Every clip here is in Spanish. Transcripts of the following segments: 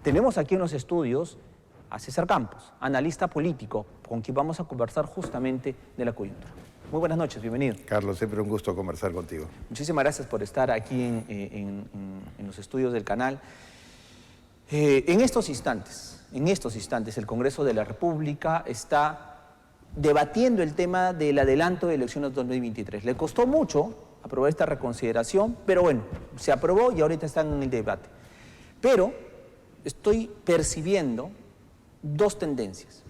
Tenemos aquí en los estudios a César Campos, analista político, con quien vamos a conversar justamente de la coyuntura. Muy buenas noches, bienvenido. Carlos, siempre un gusto conversar contigo. Muchísimas gracias por estar aquí en los estudios del canal. En estos instantes, el Congreso de la República está debatiendo el tema del adelanto de elecciones 2023. Le costó mucho aprobar esta reconsideración, pero bueno, se aprobó y ahorita están en el debate. Pero estoy percibiendo dos tendencias.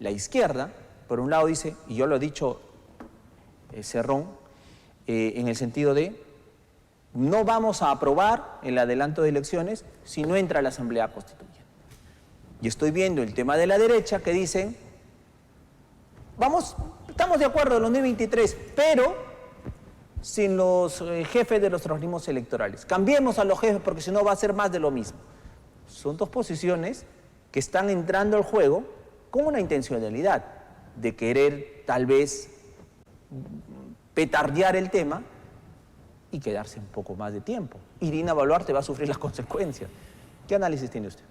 La izquierda, por un lado dice, y yo lo he dicho Cerrón, en el sentido de no vamos a aprobar el adelanto de elecciones si no entra a la Asamblea Constituyente. Y estoy viendo el tema de la derecha que dicen, estamos de acuerdo en los 2023, pero sin los jefes de los organismos electorales. Cambiemos a los jefes porque si no va a ser más de lo mismo. Son dos posiciones que están entrando al juego con una intencionalidad de querer tal vez petardear el tema y quedarse un poco más de tiempo. Dina Boluarte va a sufrir las consecuencias. ¿Qué análisis tiene usted?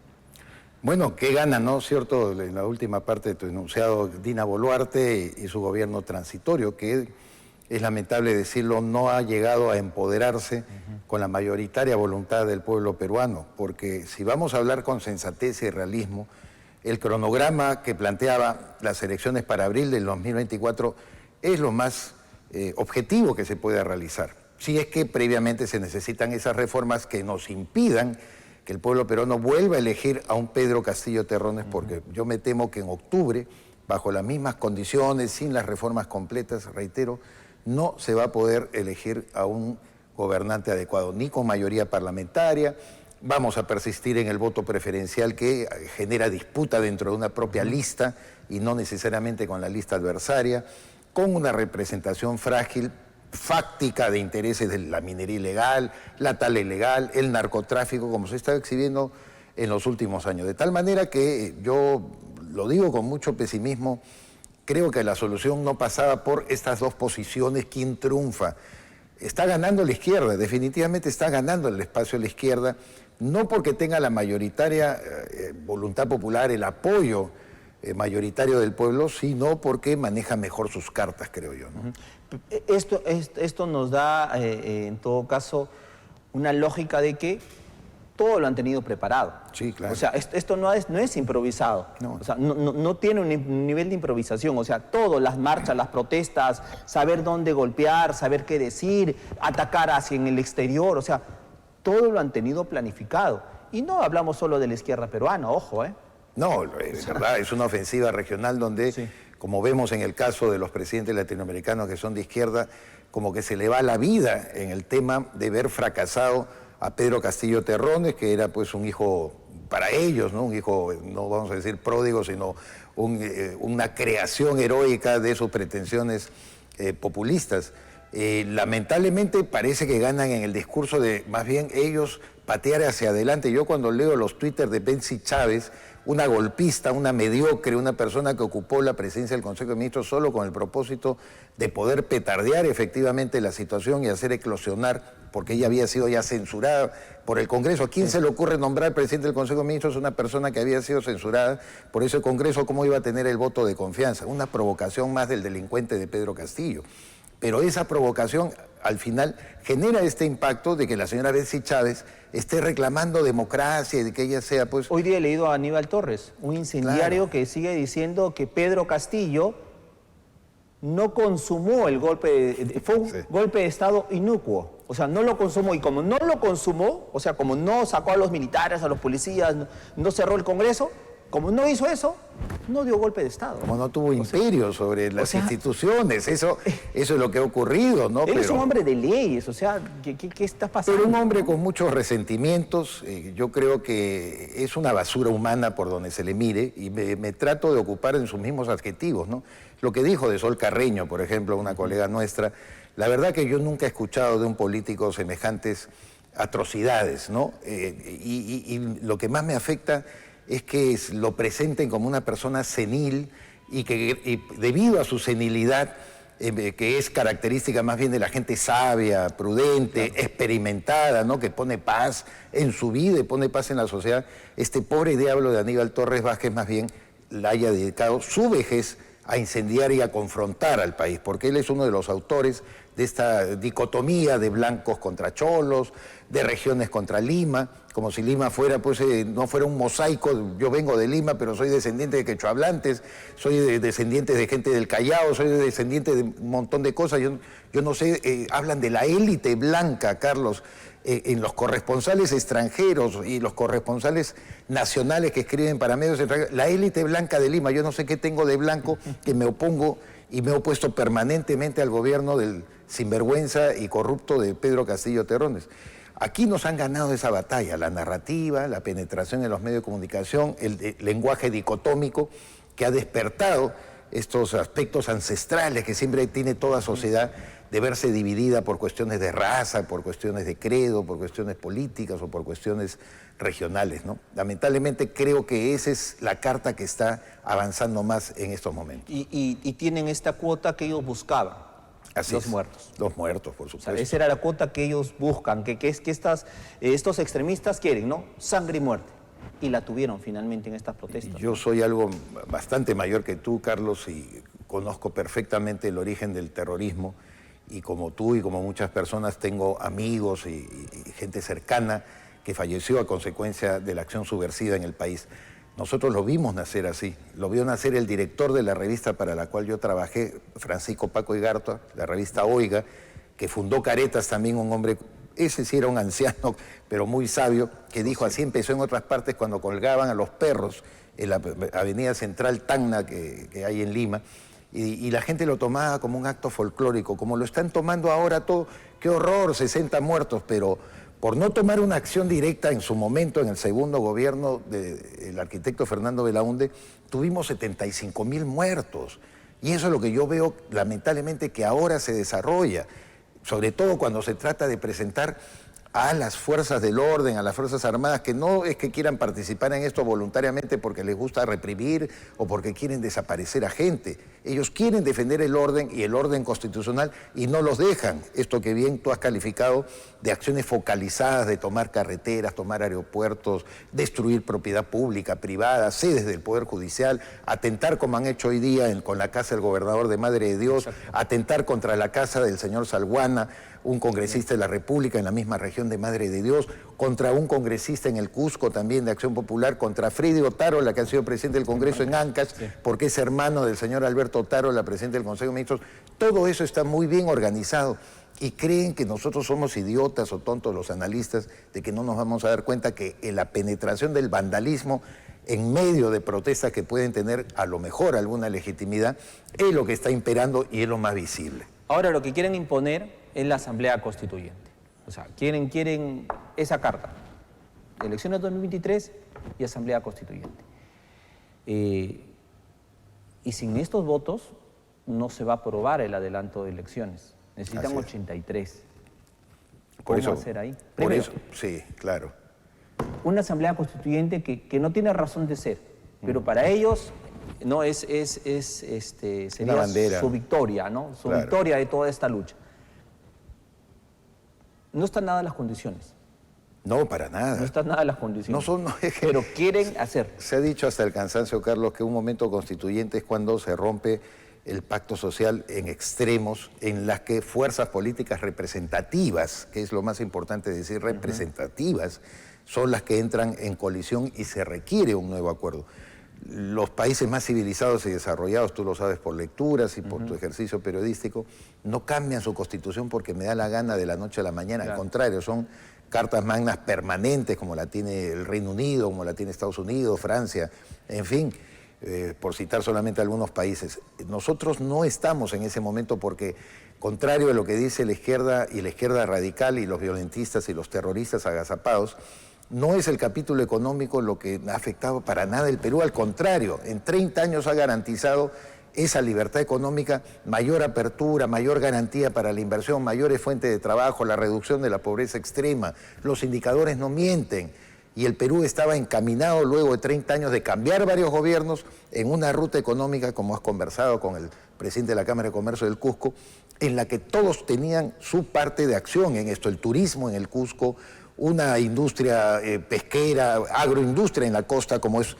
Bueno, qué gana, ¿no? Cierto, en la última parte de tu enunciado, Dina Boluarte y su gobierno transitorio, que es lamentable decirlo, no ha llegado a empoderarse con la mayoritaria voluntad del pueblo peruano, porque si vamos a hablar con sensatez y realismo, el cronograma que planteaba las elecciones para abril del 2024 es lo más objetivo que se puede realizar. Si es que previamente se necesitan esas reformas que nos impidan que el pueblo peruano vuelva a elegir a un Pedro Castillo Terrones, porque yo me temo que en octubre, bajo las mismas condiciones, sin las reformas completas, reitero, no se va a poder elegir a un gobernante adecuado, ni con mayoría parlamentaria. Vamos a persistir en el voto preferencial que genera disputa dentro de una propia lista y no necesariamente con la lista adversaria, con una representación frágil, fáctica de intereses de la minería ilegal, la tala ilegal, el narcotráfico, como se está exhibiendo en los últimos años. De tal manera que yo lo digo con mucho pesimismo, creo que la solución no pasaba por estas dos posiciones. ¿Quién triunfa? Está ganando la izquierda, definitivamente está ganando el espacio de la izquierda, no porque tenga la mayoritaria voluntad popular, el apoyo mayoritario del pueblo, sino porque maneja mejor sus cartas, creo yo, ¿no? Esto nos da, en todo caso, una lógica de que todo lo han tenido preparado. Sí, claro. O sea, esto no es improvisado. No. O sea, no tiene un nivel de improvisación. O sea, todo, las marchas, las protestas, saber dónde golpear, saber qué decir, atacar hacia en el exterior, o sea, todo lo han tenido planificado. Y no hablamos solo de la izquierda peruana, ojo, ¿eh? No, es verdad, es una ofensiva regional donde, sí, como vemos en el caso de los presidentes latinoamericanos que son de izquierda, como que se le va la vida en el tema de ver fracasado a Pedro Castillo Terrones, que era pues un hijo para ellos, ¿no? Un hijo, no vamos a decir pródigo, sino una creación heroica de sus pretensiones populistas. Lamentablemente parece que ganan en el discurso de más bien ellos patear hacia adelante. Yo cuando leo los Twitter de Betsy Chávez, una golpista, una mediocre, una persona que ocupó la presidencia del Consejo de Ministros solo con el propósito de poder petardear efectivamente la situación y hacer eclosionar, porque ella había sido ya censurada por el Congreso. ¿A quién se le ocurre nombrar presidente del Consejo de Ministros una persona que había sido censurada por ese Congreso? ¿Cómo iba a tener el voto de confianza? Una provocación más del delincuente de Pedro Castillo. Pero esa provocación al final genera este impacto de que la señora Betsy Chávez esté reclamando democracia y de que ella sea pues... Hoy día he leído a Aníbal Torres, un incendiario, claro, que sigue diciendo que Pedro Castillo no consumó el golpe, fue un golpe de Estado inicuo. O sea, no lo consumó, y como no lo consumó, o sea, como no sacó a los militares, a los policías, no cerró el Congreso, como no hizo eso, no dio golpe de Estado. Como no tuvo imperio sobre las instituciones, eso es lo que ha ocurrido, ¿no? Él es un hombre de leyes, o sea, ¿qué está pasando? Pero un hombre con muchos resentimientos, yo creo que es una basura humana por donde se le mire, y me trato de ocupar en sus mismos adjetivos, ¿no? Lo que dijo de Sol Carreño, por ejemplo, una colega nuestra, la verdad que yo nunca he escuchado de un político semejantes atrocidades, ¿no? Y lo que más me afecta es que lo presenten como una persona senil y que debido a su senilidad que es característica más bien de la gente sabia, prudente, experimentada, ¿no? Que pone paz en su vida y pone paz en la sociedad. Este pobre diablo de Aníbal Torres Vázquez más bien la haya dedicado su vejez a incendiar y a confrontar al país, porque él es uno de los autores de esta dicotomía de blancos contra cholos, de regiones contra Lima, como si Lima fuera, pues, no fuera un mosaico. Yo vengo de Lima, pero soy descendiente de quechohablantes, soy descendiente de gente del Callao, soy descendiente de un montón de cosas. Yo no sé, hablan de la élite blanca, Carlos, en los corresponsales extranjeros y los corresponsales nacionales que escriben para medios extranjeros, la élite blanca de Lima. Yo no sé qué tengo de blanco que me opongo y me he opuesto permanentemente al gobierno del sinvergüenza y corrupto de Pedro Castillo Terrones. Aquí nos han ganado esa batalla, la narrativa, la penetración en los medios de comunicación, el lenguaje dicotómico que ha despertado estos aspectos ancestrales que siempre tiene toda sociedad de verse dividida por cuestiones de raza, por cuestiones de credo, por cuestiones políticas o por cuestiones regionales, ¿no? Lamentablemente creo que esa es la carta que está avanzando más en estos momentos. Y tienen esta cuota que ellos buscaban. Así los es. muertos. Los muertos, por O supuesto. sea, esa era la cuota que ellos buscan, que estos extremistas quieren, ¿no? Sangre y muerte. Y la tuvieron finalmente en estas protestas. Yo soy algo bastante mayor que tú, Carlos, y conozco perfectamente el origen del terrorismo. Y como tú y como muchas personas tengo amigos y gente cercana que falleció a consecuencia de la acción subversiva en el país. Nosotros lo vimos nacer así. Lo vio nacer el director de la revista para la cual yo trabajé, Francisco Paco Igartua, la revista Oiga, que fundó Caretas, también un hombre, ese sí era un anciano, pero muy sabio, que dijo, así empezó en otras partes cuando colgaban a los perros en la avenida central Tacna que hay en Lima, y la gente lo tomaba como un acto folclórico, como lo están tomando ahora todo. Qué horror, 60 muertos, pero por no tomar una acción directa en su momento, en el segundo gobierno del arquitecto Fernando Belaúnde, tuvimos 75.000 muertos. Y eso es lo que yo veo, lamentablemente, que ahora se desarrolla, sobre todo cuando se trata de presentar a las fuerzas del orden, a las fuerzas armadas, que no es que quieran participar en esto voluntariamente porque les gusta reprimir o porque quieren desaparecer a gente. Ellos quieren defender el orden y el orden constitucional y no los dejan. Esto que bien tú has calificado de acciones focalizadas, de tomar carreteras, tomar aeropuertos, destruir propiedad pública, privada, sedes del Poder Judicial, atentar como han hecho hoy día con la casa del gobernador de Madre de Dios, atentar contra la casa del señor Salguana, un congresista de la República en la misma región de Madre de Dios, contra un congresista en el Cusco también de Acción Popular, contra Freddy Otárola, que ha sido presidente del Congreso en Ancash, porque es hermano del señor Alberto Otárola, presidente del Consejo de Ministros. Todo eso está muy bien organizado y creen que nosotros somos idiotas o tontos los analistas de que no nos vamos a dar cuenta que en la penetración del vandalismo en medio de protestas que pueden tener a lo mejor alguna legitimidad es lo que está imperando y es lo más visible. Ahora lo que quieren imponer es la Asamblea Constituyente. O sea, quieren esa carta. Elecciones 2023 y Asamblea Constituyente. Y sin estos votos no se va a aprobar el adelanto de elecciones. Necesitan 83. ¿Cómo hacer ahí? Por eso, sí, claro. Una Asamblea Constituyente que no tiene razón de ser, pero para ellos no sería bandera. Su victoria, ¿no? Su Claro. victoria de toda esta lucha. No están nada las condiciones. No, para nada. No están nada las condiciones. No son, no, es que pero quieren hacer. se ha dicho hasta el cansancio, Carlos, que un momento constituyente es cuando se rompe el pacto social en extremos, en las que fuerzas políticas representativas, que es lo más importante decir, representativas, son las que entran en colisión y se requiere un nuevo acuerdo. Los países más civilizados y desarrollados, tú lo sabes por lecturas y por tu ejercicio periodístico, no cambian su constitución porque me da la gana de la noche a la mañana. Al contrario, son cartas magnas permanentes como la tiene el Reino Unido, como la tiene Estados Unidos, Francia, en fin, por citar solamente algunos países. Nosotros no estamos en ese momento porque, contrario a lo que dice la izquierda y la izquierda radical y los violentistas y los terroristas agazapados, no es el capítulo económico lo que ha afectado para nada el Perú, al contrario, en 30 años ha garantizado esa libertad económica, mayor apertura, mayor garantía para la inversión, mayores fuentes de trabajo, la reducción de la pobreza extrema. Los indicadores no mienten. y el Perú estaba encaminado luego de 30 años de cambiar varios gobiernos en una ruta económica, como has conversado con el presidente de la Cámara de Comercio del Cusco, en la que todos tenían su parte de acción en esto, el turismo en el Cusco, una industria pesquera, agroindustria en la costa como es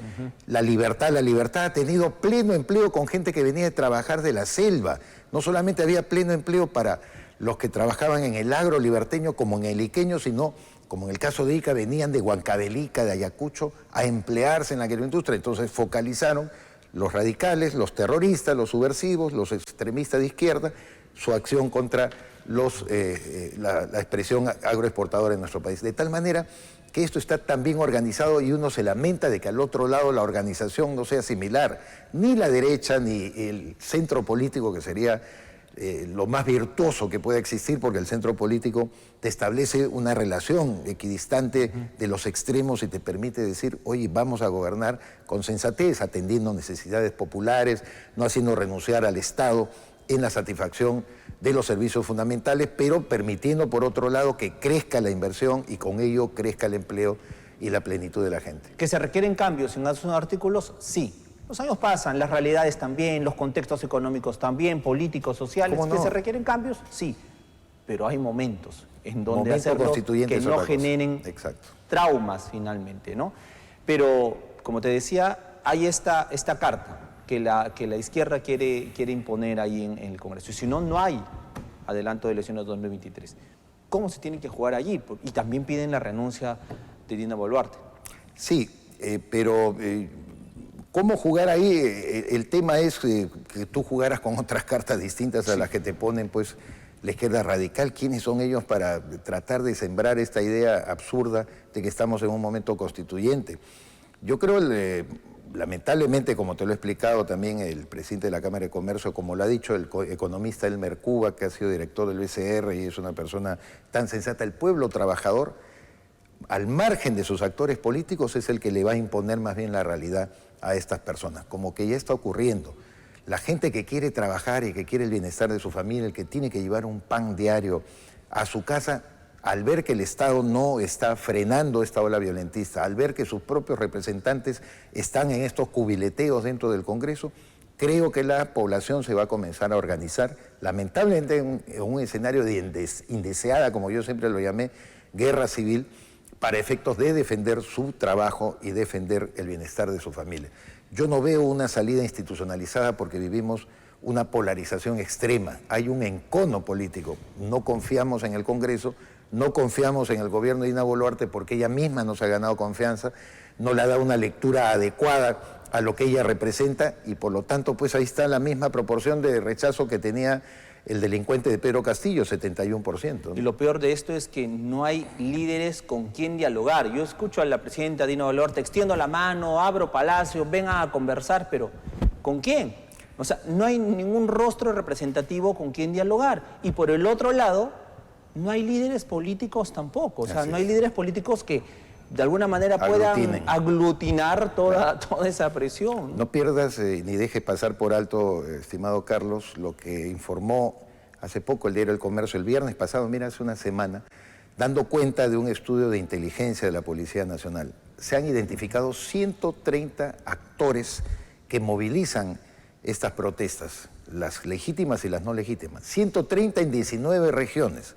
La Libertad. La Libertad ha tenido pleno empleo con gente que venía de trabajar de la selva. No solamente había pleno empleo para los que trabajaban en el agro liberteño como en el iqueño, sino, como en el caso de Ica, venían de Huancavelica, de Ayacucho, a emplearse en la agroindustria. Entonces focalizaron los radicales, los terroristas, los subversivos, los extremistas de izquierda, su acción contra la expresión agroexportadora en nuestro país. De tal manera que esto está tan bien organizado y uno se lamenta de que al otro lado la organización no sea similar. Ni la derecha ni el centro político, que sería lo más virtuoso que pueda existir, porque el centro político te establece una relación equidistante de los extremos y te permite decir, oye, vamos a gobernar con sensatez, atendiendo necesidades populares, no haciendo renunciar al Estado en la satisfacción de los servicios fundamentales, pero permitiendo, por otro lado, que crezca la inversión y con ello crezca el empleo y la plenitud de la gente. ¿Que se requieren cambios en esos artículos? Sí. Los años pasan, las realidades también, los contextos económicos también, políticos, sociales. ¿Cómo no? ¿Que se requieren cambios? Sí. Pero hay momentos en donde Momento constituyente que es no otra cosa. generen Exacto. traumas finalmente, ¿no? Pero, como te decía, hay esta carta que la izquierda quiere imponer ahí en el Congreso. Y si no, no hay adelanto de elecciones 2023. ¿Cómo se tiene que jugar allí? Y también piden la renuncia de Dina Boluarte. Sí, pero ¿cómo jugar ahí? El tema es que tú jugaras con otras cartas distintas a las que te ponen, pues, la izquierda radical. ¿Quiénes son ellos para tratar de sembrar esta idea absurda de que estamos en un momento constituyente? Yo creo, lamentablemente, como te lo he explicado también el presidente de la Cámara de Comercio, como lo ha dicho el economista Elmer Cuba, que ha sido director del BCR y es una persona tan sensata, el pueblo trabajador, al margen de sus actores políticos, es el que le va a imponer más bien la realidad a estas personas, como que ya está ocurriendo. La gente que quiere trabajar y que quiere el bienestar de su familia, el que tiene que llevar un pan diario a su casa, al ver que el Estado no está frenando esta ola violentista, al ver que sus propios representantes están en estos cubileteos dentro del Congreso, creo que la población se va a comenzar a organizar, lamentablemente en un escenario de indeseada, como yo siempre lo llamé, guerra civil, para efectos de defender su trabajo y defender el bienestar de su familia. Yo no veo una salida institucionalizada porque vivimos una polarización extrema. Hay un encono político. No confiamos en el Congreso, no confiamos en el gobierno de Dina Boluarte porque ella misma nos ha ganado confianza, no le ha dado una lectura adecuada a lo que ella representa y por lo tanto pues ahí está la misma proporción de rechazo que tenía el delincuente de Pedro Castillo, 71%. ¿no? Y lo peor de esto es que no hay líderes con quien dialogar. Yo escucho a la presidenta Dina Boluarte, extiendo la mano, abro Palacio, vengan a conversar, pero ¿con quién? O sea, no hay ningún rostro representativo con quien dialogar. Y por el otro lado, no hay líderes políticos tampoco. O sea, no hay líderes políticos que de alguna manera puedan aglutinar toda esa presión. No pierdas ni dejes pasar por alto, estimado Carlos, lo que informó hace poco el diario El Comercio, el viernes pasado, mira, hace una semana, dando cuenta de un estudio de inteligencia de la Policía Nacional. Se han identificado 130 actores que movilizan estas protestas, las legítimas y las no legítimas. 130 en 19 regiones.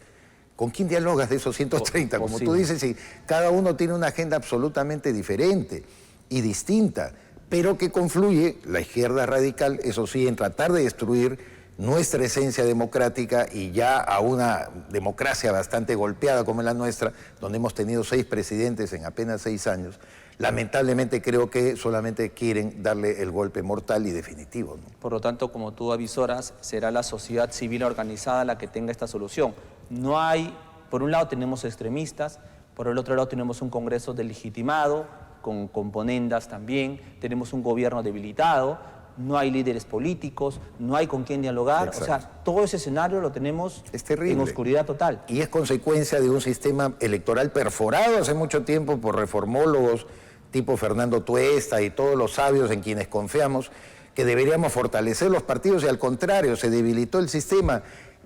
¿Con quién dialogas de esos 130? Como tú dices, si cada uno tiene una agenda absolutamente diferente y distinta, pero que confluye la izquierda radical, eso sí, en tratar de destruir nuestra esencia democrática y ya a una democracia bastante golpeada como es la nuestra, donde hemos tenido 6 presidentes en apenas 6 años, lamentablemente creo que solamente quieren darle el golpe mortal y definitivo, ¿no? Por lo tanto, como tú avisoras, será la sociedad civil organizada la que tenga esta solución. No hay, por un lado tenemos extremistas, por el otro lado tenemos un Congreso delegitimado, con componendas también, tenemos un gobierno debilitado, no hay líderes políticos, no hay con quién dialogar. Exacto. O sea, todo ese escenario lo tenemos en oscuridad total. Y es consecuencia de un sistema electoral perforado hace mucho tiempo por reformólogos tipo Fernando Tuesta y todos los sabios en quienes confiamos, que deberíamos fortalecer los partidos y al contrario, se debilitó el sistema.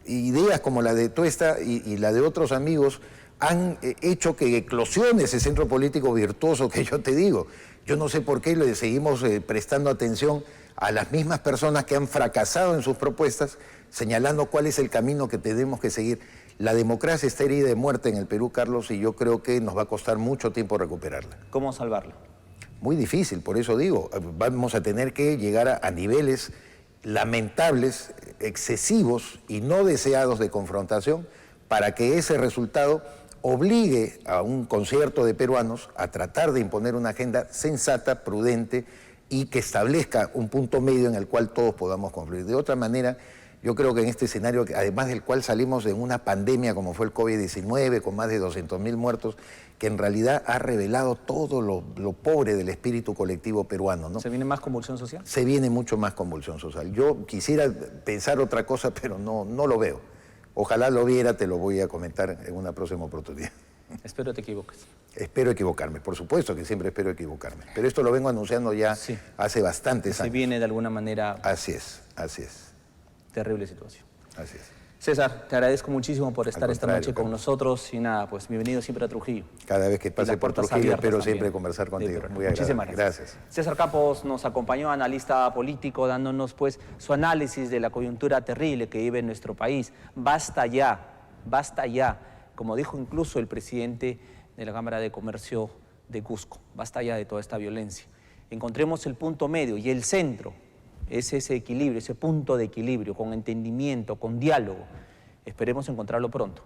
Ideas como la de Tuesta y la de otros amigos han hecho que eclosione ese centro político virtuoso que yo te digo. Yo no sé por qué le seguimos prestando atención a las mismas personas que han fracasado en sus propuestas, señalando cuál es el camino que tenemos que seguir. La democracia está herida de muerte en el Perú, Carlos, y yo creo que nos va a costar mucho tiempo recuperarla. ¿Cómo salvarla? Muy difícil, por eso digo, vamos a tener que llegar a niveles lamentables, excesivos y no deseados de confrontación para que ese resultado obligue a un concierto de peruanos a tratar de imponer una agenda sensata, prudente y que establezca un punto medio en el cual todos podamos confluir. De otra manera, yo creo que en este escenario, además del cual salimos de una pandemia como fue el COVID-19, con más de 200.000 muertos, que en realidad ha revelado todo lo pobre del espíritu colectivo peruano, ¿no? ¿Se viene más convulsión social? Se viene mucho más convulsión social. Yo quisiera pensar otra cosa, pero no lo veo. Ojalá lo viera, te lo voy a comentar en una próxima oportunidad. Espero te equivoques. Espero equivocarme, por supuesto que siempre espero equivocarme. Pero esto lo vengo anunciando ya hace bastantes años. Se viene de alguna manera... Así es, así es. Terrible situación. Así es. César, te agradezco muchísimo por estar esta noche con Carlos. nosotros y nada, pues bienvenido siempre a Trujillo. Cada vez que pase por Trujillo espero siempre conversar contigo. Muy agradable. Muchísimas gracias. César Campos nos acompañó, analista político, dándonos pues su análisis de la coyuntura terrible que vive nuestro país. Basta ya, como dijo incluso el presidente de la Cámara de Comercio de Cusco, basta ya de toda esta violencia. Encontremos el punto medio y el centro. Es ese equilibrio, ese punto de equilibrio, con entendimiento, con diálogo. Esperemos encontrarlo pronto.